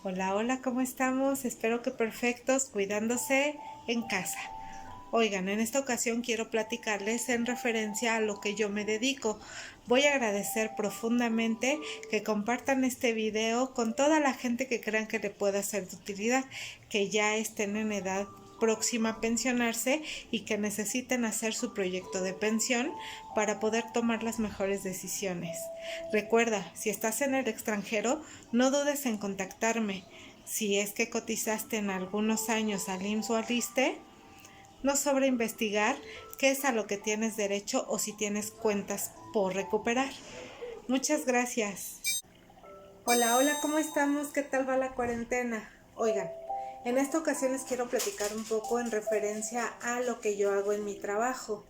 Hola, hola, ¿cómo estamos? Espero que perfectos, cuidándose en casa. Oigan, en esta ocasión quiero platicarles en referencia a lo que yo me dedico. Voy a agradecer profundamente que compartan este video con toda la gente que crean que le pueda ser de utilidad, que ya estén en edad próxima a pensionarse y que necesiten hacer su proyecto de pensión para poder tomar las mejores decisiones. Recuerda, si estás en el extranjero, no dudes en contactarme. Si es que cotizaste en algunos años al IMSS o al ISSSTE, no sobra investigar qué es a lo que tienes derecho o si tienes cuentas por recuperar. Muchas gracias. Hola, hola, ¿cómo estamos? ¿Qué tal va la cuarentena? Oigan, en esta ocasión les quiero platicar un poco en referencia a lo que yo hago en mi trabajo,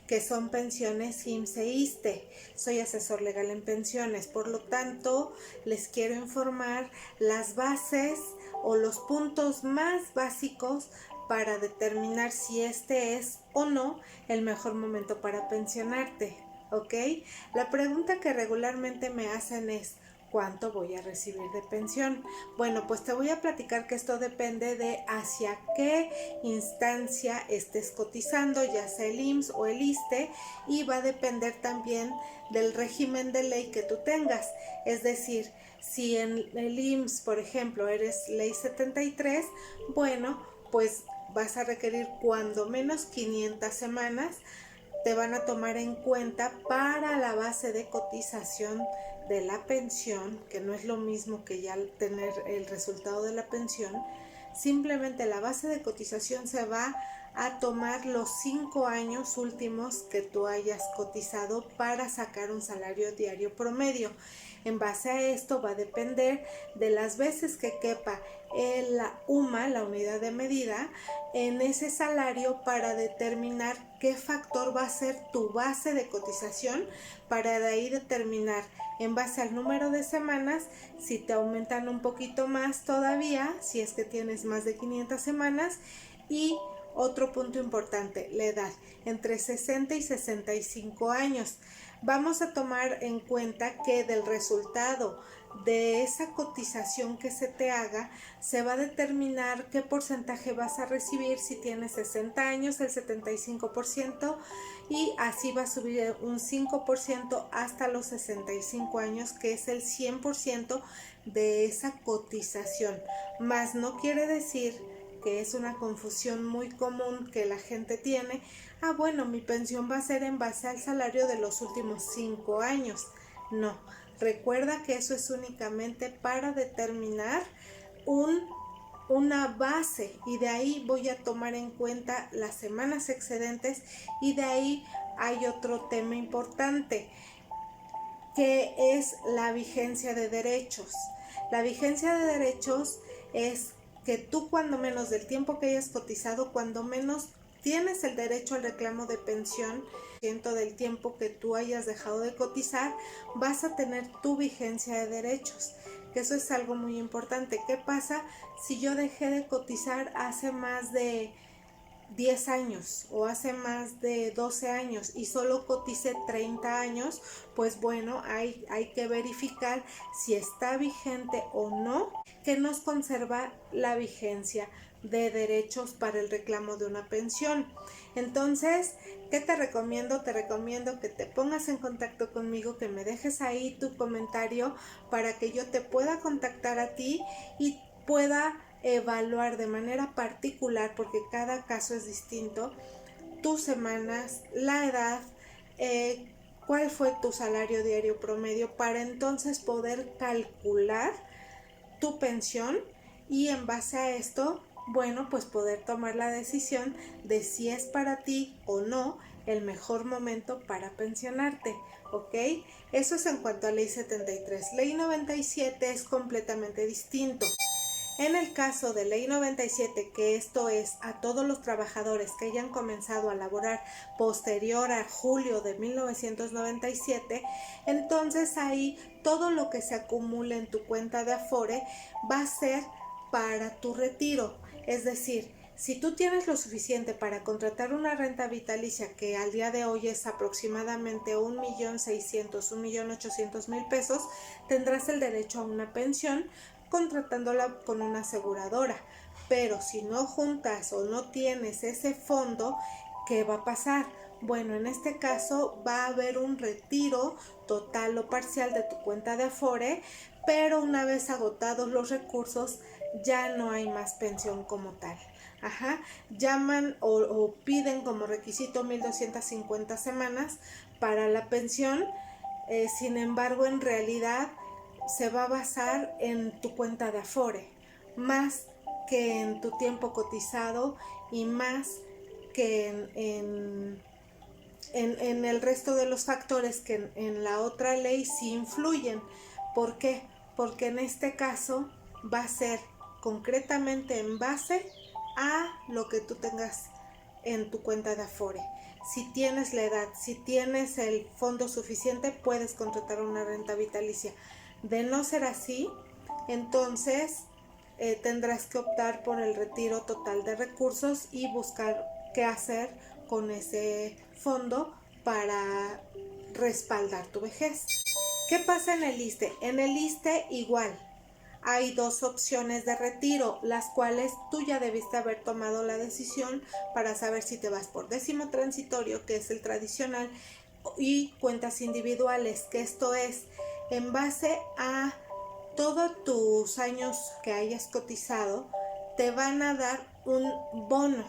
que son pensiones IMSS e ISSSTE. Soy asesor legal en pensiones, por lo tanto, les quiero informar las bases o los puntos más básicos para determinar si este es o no el mejor momento para pensionarte, ¿ok? La pregunta que regularmente me hacen es: ¿cuánto voy a recibir de pensión? Bueno, pues te voy a platicar que esto depende de hacia qué instancia estés cotizando, ya sea el IMSS o el ISSSTE, y va a depender también del régimen de ley que tú tengas. Es decir, si en el IMSS, por ejemplo, eres ley 73, bueno, pues vas a requerir cuando menos 500 semanas. Te van a tomar en cuenta para la base de cotización de la pensión, que no es lo mismo que ya tener el resultado de la pensión. Simplemente la base de cotización se va a tomar los 5 años últimos que tú hayas cotizado para sacar un salario diario promedio. En base a esto va a depender de las veces que quepa la UMA, la unidad de medida, en ese salario para determinar qué factor va a ser tu base de cotización, para de ahí determinar en base al número de semanas si te aumentan un poquito más todavía, si es que tienes más de 500 semanas. Y otro punto importante, la edad, entre 60 y 65 años. Vamos a tomar en cuenta que del resultado de esa cotización que se te haga, se va a determinar qué porcentaje vas a recibir. Si tienes 60 años, el 75%, y así va a subir un 5% hasta los 65 años, que es el 100% de esa cotización. Más no quiere decir, que es una confusión muy común que la gente tiene: bueno, mi pensión va a ser en base al salario de los últimos 5 años. No, recuerda que eso es únicamente para determinar una base, y de ahí voy a tomar en cuenta las semanas excedentes. Y de ahí hay otro tema importante, que es la vigencia de derechos. La vigencia de derechos es que tú, cuando menos del tiempo que hayas cotizado, cuando menos tienes el derecho al reclamo de pensión. Del tiempo que tú hayas dejado de cotizar, vas a tener tu vigencia de derechos, que eso es algo muy importante. ¿Qué pasa si yo dejé de cotizar hace más de 10 años o hace más de 12 años y solo cotice 30 años? Pues bueno, hay que verificar si está vigente o no, que nos conserva la vigencia de derechos para el reclamo de una pensión. Entonces, ¿qué te recomiendo? Te recomiendo que te pongas en contacto conmigo, que me dejes ahí tu comentario para que yo te pueda contactar a ti y pueda evaluar de manera particular, porque cada caso es distinto, tus semanas, la edad, cuál fue tu salario diario promedio, para entonces poder calcular tu pensión y en base a esto, bueno, pues poder tomar la decisión de si es para ti o no el mejor momento para pensionarte, ¿ok? Eso es en cuanto a ley 73. Ley 97 es completamente distinto. En el caso de ley 97, que esto es a todos los trabajadores que hayan comenzado a laborar posterior a julio de 1997, entonces ahí todo lo que se acumule en tu cuenta de Afore va a ser para tu retiro. Es decir, si tú tienes lo suficiente para contratar una renta vitalicia, que al día de hoy es aproximadamente 1.600.000, 1.800.000 pesos, tendrás el derecho a una pensión contratándola con una aseguradora. Pero si no juntas o no tienes ese fondo, ¿qué va a pasar? Bueno, en este caso va a haber un retiro total o parcial de tu cuenta de Afore, pero una vez agotados los recursos ya no hay más pensión como tal. Ajá, llaman o piden como requisito 1250 semanas para la pensión. Sin embargo, en realidad se va a basar en tu cuenta de Afore, más que en tu tiempo cotizado y más que en el resto de los factores que en la otra ley sí influyen. ¿Por qué? Porque en este caso va a ser concretamente en base a lo que tú tengas en tu cuenta de Afore. Si tienes la edad, si tienes el fondo suficiente, puedes contratar una renta vitalicia. De no ser así, entonces tendrás que optar por el retiro total de recursos y buscar qué hacer con ese fondo para respaldar tu vejez. ¿Qué pasa en el ISSSTE? En el ISSSTE igual. Hay dos opciones de retiro, las cuales tú ya debiste haber tomado la decisión para saber si te vas por décimo transitorio, que es el tradicional, y cuentas individuales, que esto es en base a todos tus años que hayas cotizado, te van a dar un bono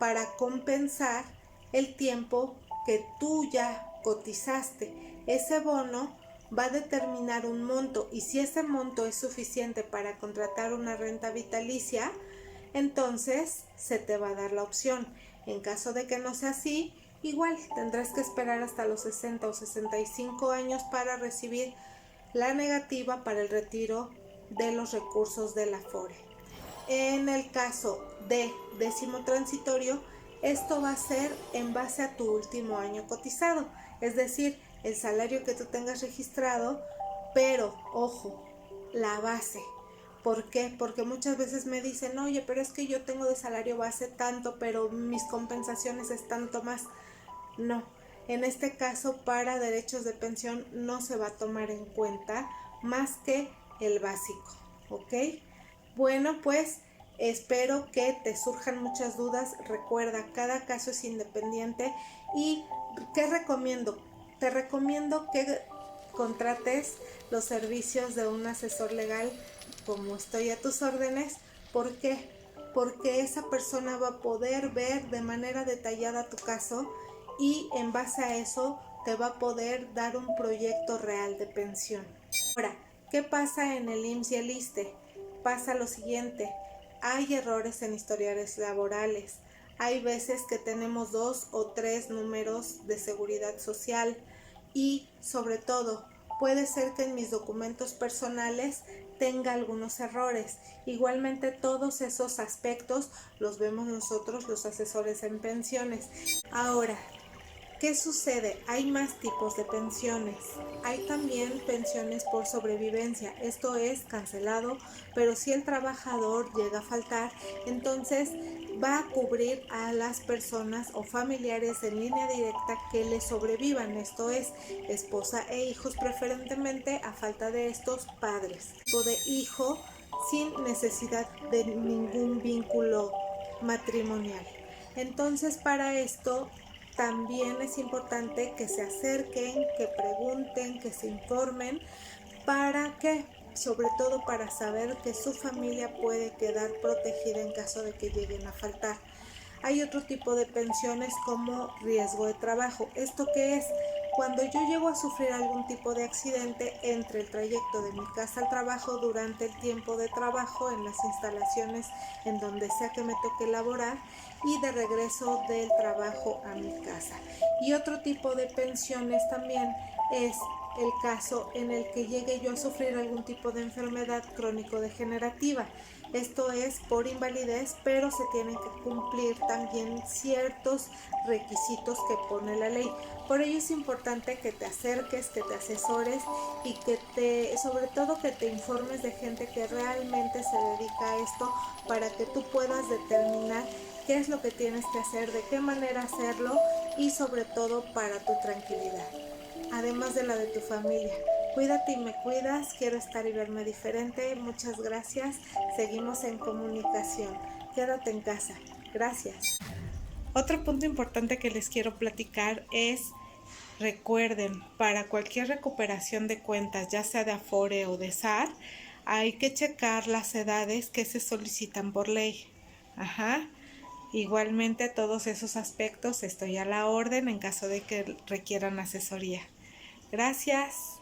para compensar el tiempo que tú ya cotizaste. Ese bono va a determinar un monto, y si ese monto es suficiente para contratar una renta vitalicia, entonces se te va a dar la opción. En caso de que no sea así, igual tendrás que esperar hasta los 60 o 65 años para recibir la negativa para el retiro de los recursos de la Afore. En el caso de décimo transitorio, esto va a ser en base a tu último año cotizado, es decir, el salario que tú tengas registrado, pero ojo, la base. ¿Por qué? Porque muchas veces me dicen, oye, pero es que yo tengo de salario base tanto, pero mis compensaciones es tanto más. No, en este caso para derechos de pensión no se va a tomar en cuenta más que el básico, ¿ok? Bueno, pues espero que te surjan muchas dudas. Recuerda, cada caso es independiente. ¿Y qué recomiendo? Te recomiendo que contrates los servicios de un asesor legal, como estoy a tus órdenes. ¿Por qué? Porque esa persona va a poder ver de manera detallada tu caso y en base a eso te va a poder dar un proyecto real de pensión. Ahora, ¿qué pasa en el IMSS y el ISSSTE? Pasa lo siguiente: hay errores en historiales laborales, hay veces que tenemos 2 o 3 números de seguridad social, y sobre todo puede ser que en mis documentos personales tenga algunos errores. Igualmente todos esos aspectos los vemos nosotros, los asesores en pensiones. Ahora, ¿qué sucede? Hay más tipos de pensiones. Hay también pensiones por sobrevivencia. Esto es cancelado, pero si el trabajador llega a faltar, entonces va a cubrir a las personas o familiares en línea directa que le sobrevivan. Esto es esposa e hijos, preferentemente a falta de estos padres. O de hijo sin necesidad de ningún vínculo matrimonial. Entonces, para esto también es importante que se acerquen, que pregunten, que se informen. ¿Para qué? Sobre todo para saber que su familia puede quedar protegida en caso de que lleguen a faltar. Hay otro tipo de pensiones como riesgo de trabajo. ¿Esto qué es? Cuando yo llego a sufrir algún tipo de accidente entre el trayecto de mi casa al trabajo, durante el tiempo de trabajo en las instalaciones en donde sea que me toque laborar, y de regreso del trabajo a mi casa. Y otro tipo de pensiones también es el caso en el que llegue yo a sufrir algún tipo de enfermedad crónico-degenerativa. Esto es por invalidez, pero se tienen que cumplir también ciertos requisitos que pone la ley. Por ello es importante que te acerques, que te asesores y sobre todo que te informes de gente que realmente se dedica a esto, para que tú puedas determinar qué es lo que tienes que hacer, de qué manera hacerlo, y sobre todo para tu tranquilidad, además de la de tu familia. Cuídate y me cuidas, quiero estar y verme diferente. Muchas gracias, seguimos en comunicación. Quédate en casa. Gracias. Otro punto importante que les quiero platicar es, recuerden, para cualquier recuperación de cuentas, ya sea de Afore o de SAR, hay que checar las edades que se solicitan por ley. Ajá. Igualmente, todos esos aspectos estoy a la orden en caso de que requieran asesoría. Gracias.